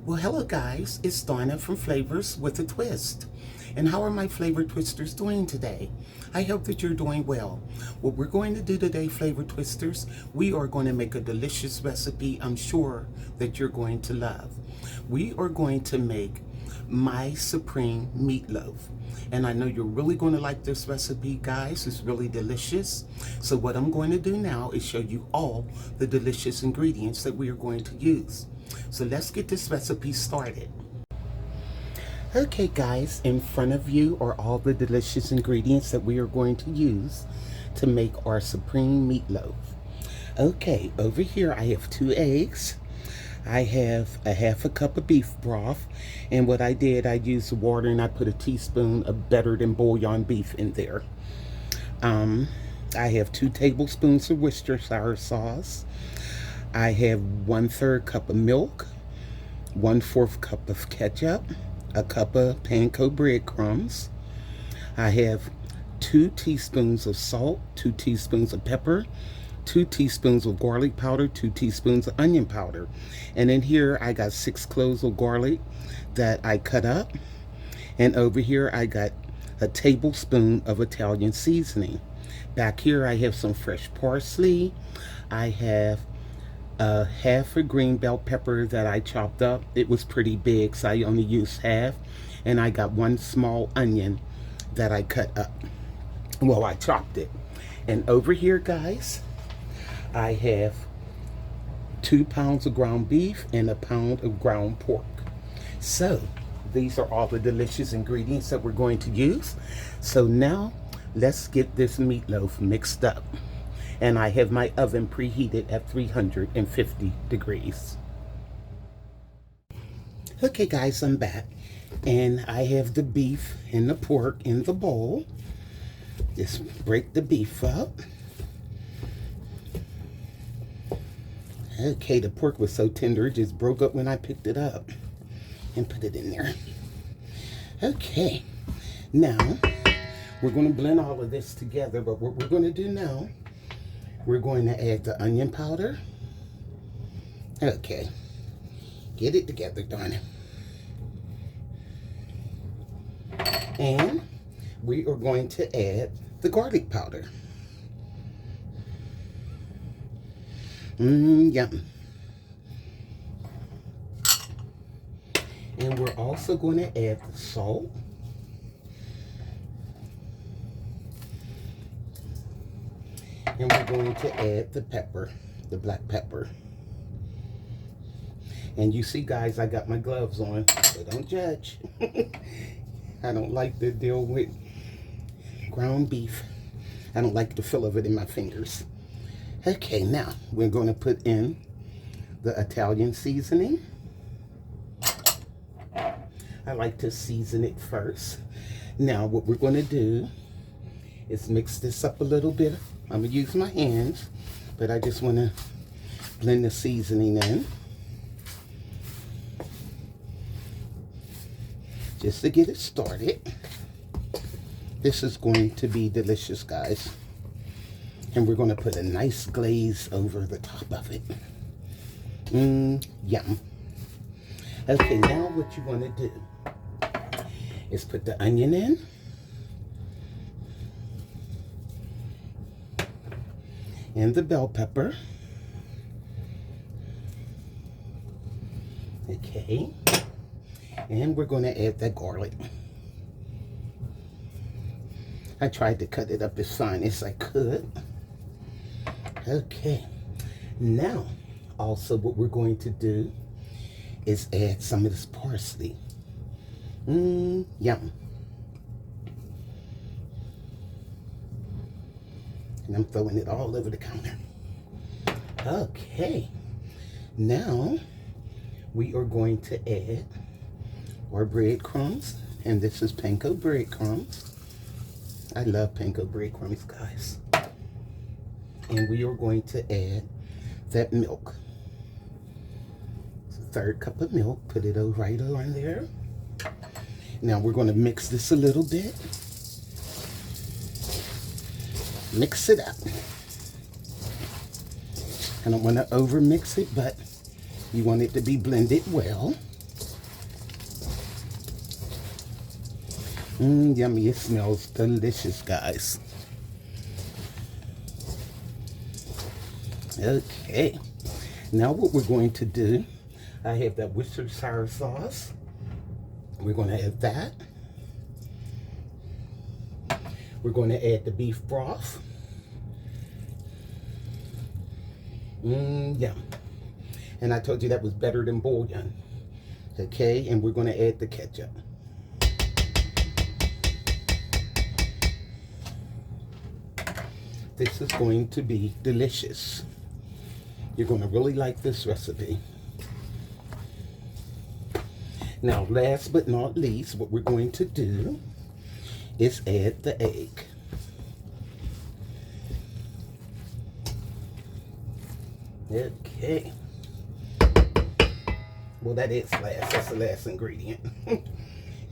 Well, hello guys, it's Donna from Flavors with a Twist. And how are my flavor twisters doing today? I hope that you're doing well. What we're going to do today, flavor twisters, we are going to make a delicious recipe I'm sure that you're going to love. We are going to make my supreme meatloaf. And I know you're really going to like this recipe, guys. It's really delicious. So what I'm going to do now is show you all the delicious ingredients that we are going to use. So let's get this recipe started. Okay guys, in front of you are all the delicious ingredients that we are going to use to make our supreme meatloaf. Okay, over here I have 2 eggs. I have a half a cup of beef broth, and what I did, I used water and I put a teaspoon of better than bouillon beef in there. I have 2 tablespoons of Worcestershire sauce. I have 1/3 cup of milk, 1/4 cup of ketchup, a cup of panko breadcrumbs. I have 2 teaspoons of salt, 2 teaspoons of pepper, 2 teaspoons of garlic powder, 2 teaspoons of onion powder. And in here I got 6 cloves of garlic that I cut up. And over here I got a tablespoon of Italian seasoning. Back here I have some fresh parsley. I have half a green bell pepper that I chopped up. It was pretty big, so I only used half. And I got 1 small onion that I cut up. Well, I chopped it. And over here, guys, I have 2 pounds of ground beef and 1 pound of ground pork. So these are all the delicious ingredients that we're going to use. So now let's get this meatloaf mixed up. And I have my oven preheated at 350 degrees. Okay guys, I'm back. And I have the beef and the pork in the bowl. Just break the beef up. Okay, the pork was so tender, it just broke up when I picked it up and put it in there. Okay, now we're going to blend all of this together, but what we're going to do now, we're going to add the onion powder. Okay, get it together, Donna. And we are going to add the garlic powder. Yum. And we're also going to add the salt. And we're going to add the pepper, the black pepper. And you see, guys, I got my gloves on, so don't judge. I don't like to deal with ground beef. I don't like the feel of it in my fingers. Okay, now we're going to put in the Italian seasoning. I like to season it first. Now what we're going to do is mix this up a little bit. I'm going to use my hands, but I just want to blend the seasoning in. Just to get it started. This is going to be delicious, guys. And we're going to put a nice glaze over the top of it. Yum. Okay, now what you want to do is put the onion in. And the bell pepper. Okay. And we're going to add that garlic. I tried to cut it up as fine as I could. Okay. Now, also what we're going to do is add some of this parsley. Yum. And I'm throwing it all over the counter. Okay. Now, we are going to add our breadcrumbs. And this is panko breadcrumbs. I love panko breadcrumbs, guys. And we are going to add that milk. It's a 1/3 cup of milk. Put it right on there. Now we're going to mix this a little bit. Mix it up. I don't want to over mix it, but you want it to be blended well. Yummy. It smells delicious, guys. Okay. Now what we're going to do, I have that Worcestershire sauce. We're going to add that. We're going to add the beef broth. Yum. And I told you that was better than bouillon. Okay, and we're going to add the ketchup. This is going to be delicious. You're going to really like this recipe. Now, last but not least, what we're going to do is add the egg. Okay. Well, that is last. That's the last ingredient.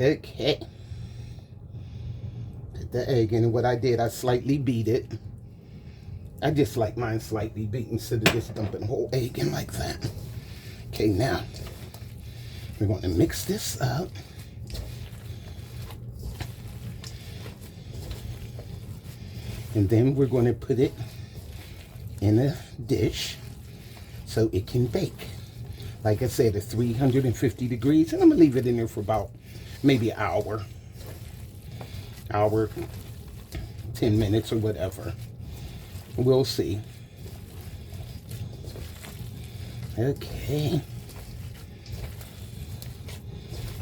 Okay. Put the egg in, and what I did, I slightly beat it. I just like mine slightly beaten instead of just dumping a whole egg in like that. Okay, now we're going to mix this up. And then we're going to put it in a dish so it can bake. Like I said, at 350 degrees, and I'm going to leave it in there for about maybe an hour, 10 minutes or whatever. We'll see. Okay.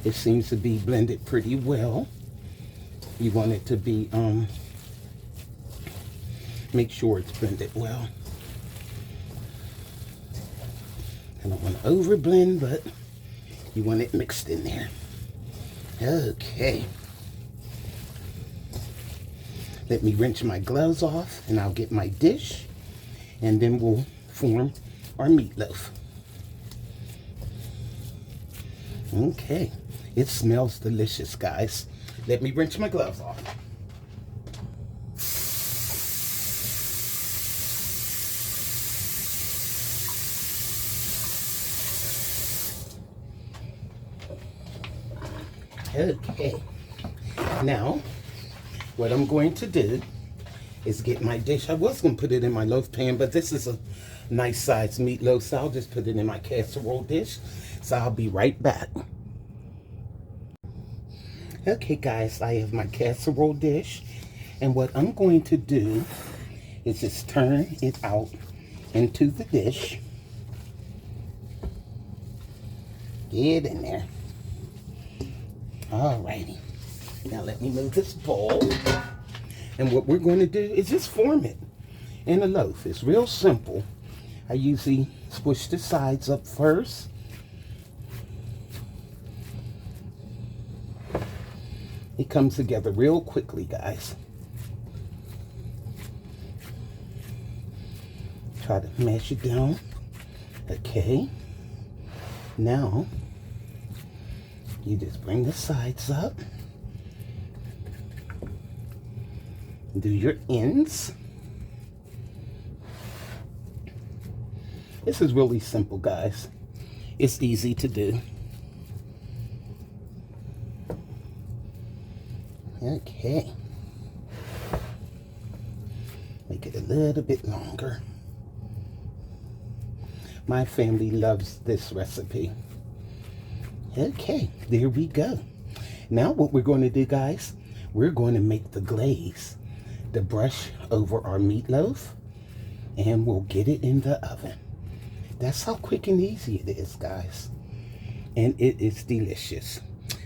It seems to be blended pretty well. You want it to be, make sure it's blended well. I don't want to over blend, but you want it mixed in there. Okay. Let me rinse my gloves off and I'll get my dish and then we'll form our meatloaf. Okay, it smells delicious, guys. Let me rinse my gloves off. Okay, now what I'm going to do is get my dish. I was going to put it in my loaf pan, but this is a nice sized meatloaf, so I'll just put it in my casserole dish. So I'll be right back. Okay, guys, I have my casserole dish, and what I'm going to do is just turn it out into the dish. Get in there. Alrighty. Now let me move this bowl. And what we're going to do is just form it in a loaf. It's real simple. I usually squish the sides up first. It comes together real quickly, guys. Try to mash it down. Okay. Now, you just bring the sides up. Do your ends. This is really simple, guys. It's easy to do. Okay. Make it a little bit longer. My family loves this recipe. Okay, there we go. Now what we're going to do, guys, we're going to make the glaze, the brush over our meatloaf, and we'll get it in the oven. That's how quick and easy it is, guys. And it is delicious.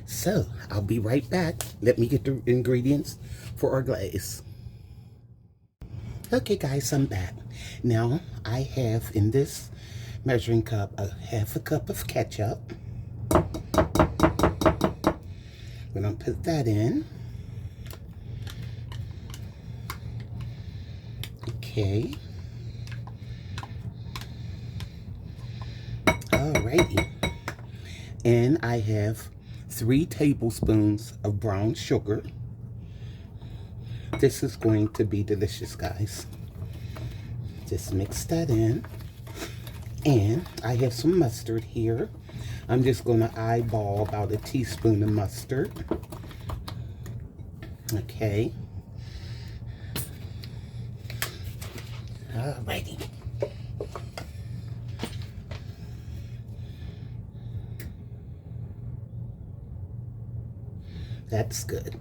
So, I'll be right back. Let me get the ingredients for our glaze. Okay, guys, I'm back. Now, I have in this measuring cup a half a cup of ketchup. We're going to put that in. Okay. Alrighty. And I have 3 tablespoons of brown sugar. This is going to be delicious, guys. Just mix that in. And I have some mustard here. I'm just going to eyeball about a teaspoon of mustard. Okay. Alrighty. That's good.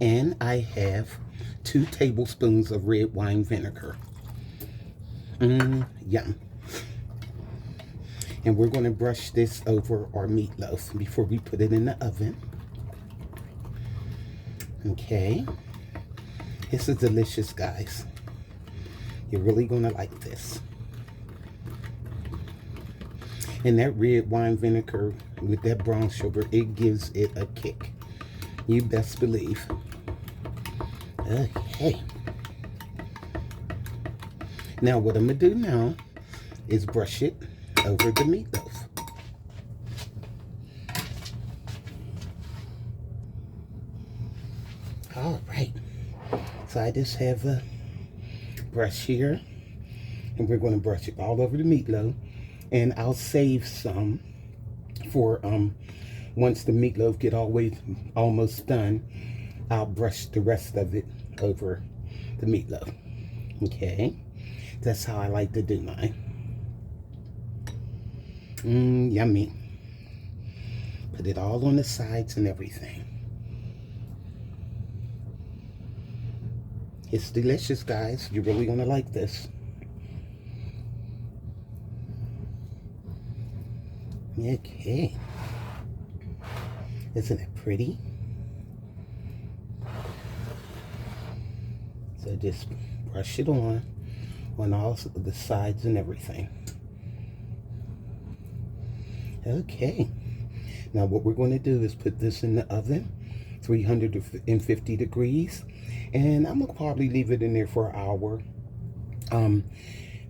And I have 2 tablespoons of red wine vinegar. Yum. And we're going to brush this over our meatloaf before we put it in the oven. Okay. This is delicious, guys. You're really going to like this. And that red wine vinegar with that brown sugar, it gives it a kick. You best believe. Okay. Now what I'm going to do now is brush it over the meatloaf. All right. So I just have a brush here, and we're going to brush it all over the meatloaf. And I'll save some for once the meatloaf get almost done, I'll brush the rest of it over the meatloaf. Okay, that's how I like to do mine. Yummy. Put it all on the sides and everything. It's delicious, guys. You're really gonna like this. Okay. Isn't it pretty? So just brush it on all the sides and everything. Okay. Now what we're going to do is put this in the oven, 350 degrees, and I'm gonna probably leave it in there for an hour.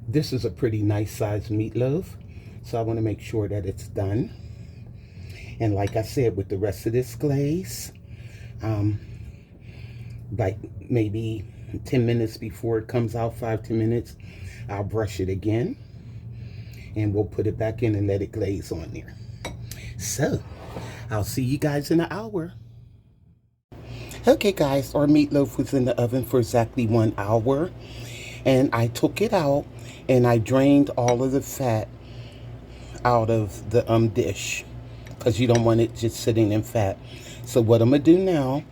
This is a pretty nice sized meatloaf, so I want to make sure that it's done. And like I said, with the rest of this glaze, like maybe 10 minutes before it comes out, 5-10 minutes, I'll brush it again, and we'll put it back in and let it glaze on there. So I'll see you guys in an hour. Okay guys, our meatloaf was in the oven for exactly 1 hour, and I took it out and I drained all of the fat out of the dish, because you don't want it just sitting in fat. So what I'm gonna do now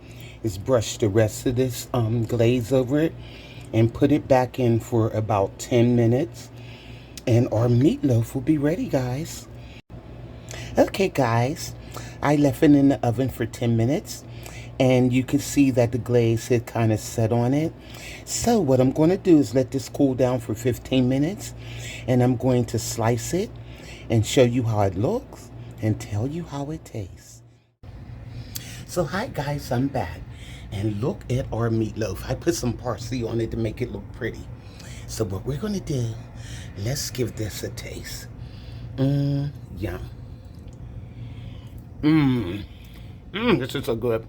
is brush the rest of this glaze over it and put it back in for about 10 minutes, and our meatloaf will be ready, guys. Okay guys, I left it in the oven for 10 minutes, and you can see that the glaze had kind of set on it. So what I'm going to do is let this cool down for 15 minutes, and I'm going to slice it and show you how it looks and tell you how it tastes. So hi guys, I'm back, and look at our meatloaf. I put some parsley on it to make it look pretty. So what we're going to do, let's give this a taste. Yum. This is so good.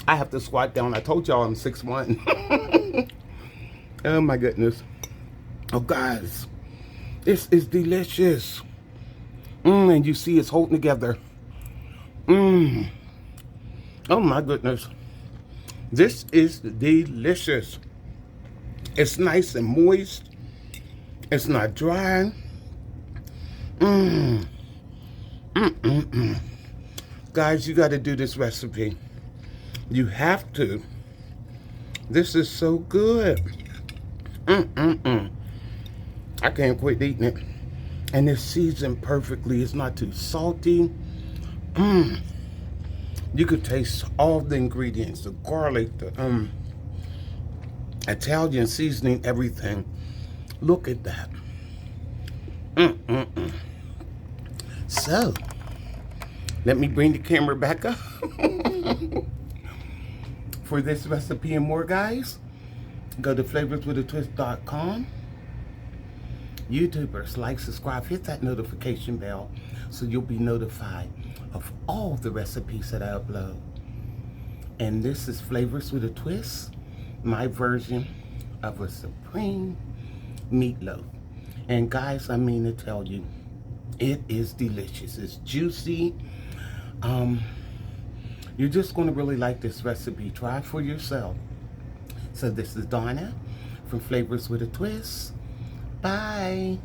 I have to squat down. I told y'all I'm 6'1". Oh my goodness. Oh guys, this is delicious. And you see it's holding together. Oh my goodness. This is delicious. It's nice and moist. It's not dry. Guys, you got to do this recipe. You have to. This is so good. I can't quit eating it. And it's seasoned perfectly. It's not too salty. You could taste all the ingredients, the garlic, the Italian seasoning, everything. Look at that. So, let me bring the camera back up. For this recipe and more, guys, go to flavorswithatwist.com. YouTubers, like, subscribe, hit that notification bell so you'll be notified of all the recipes that I upload. And this is Flavors with a Twist, my version of a supreme meatloaf. And guys, I mean to tell you, it is delicious. It's juicy. You're just going to really like this recipe. Try it for yourself. So this is Donna from Flavors with a Twist. Bye.